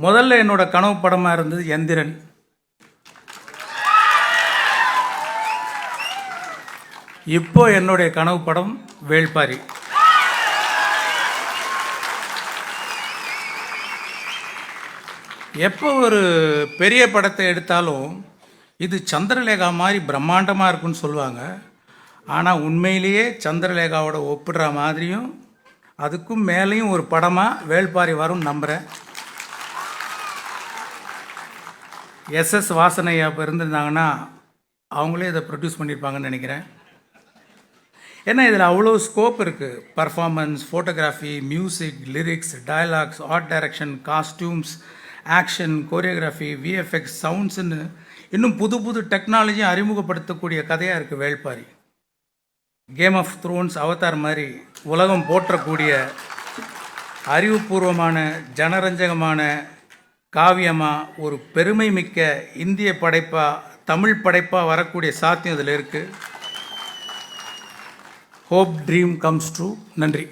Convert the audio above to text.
முதல்ல என்னோட கனவு படமாக இருந்தது எந்திரன். இப்போ என்னுடைய கனவு படம் வேள்பாரி. எப்போ ஒரு பெரிய படத்தை எடுத்தாலும் இது சந்திரலேகா மாதிரி பிரம்மாண்டமாக இருக்குன்னு சொல்லுவாங்க. ஆனால் உண்மையிலேயே சந்திரலேகாவோட ஒப்பிடுற மாதிரியும் அதுக்கும் மேலேயும் ஒரு படமாக வேள்பாரி வரும் நம்புகிறேன். எஸ்எஸ் வாசனையா இப்போ இருந்திருந்தாங்கன்னா அவங்களே இதை ப்ரொடியூஸ் பண்ணியிருப்பாங்கன்னு நினைக்கிறேன். ஏன்னா இதில் அவ்வளோ ஸ்கோப் இருக்குது. Performance, photography, music, lyrics, dialogues, art direction, costumes, action, choreography, VFX, சவுண்ட்ஸுன்னு இன்னும் புது புது டெக்னாலஜியும் அறிமுகப்படுத்தக்கூடிய கதையாக இருக்குது Velpari. Game of Thrones, Avatar மாதிரி உலகம் போற்றக்கூடிய அறிவுபூர்வமான ஜனரஞ்சகமான காவியமாக ஒரு பெருமை மிக்க இந்திய படைப்பாக, தமிழ் படைப்பாக வரக்கூடிய சாத்தியம் இதில் இருக்குது. Hope dream comes true. நன்றி.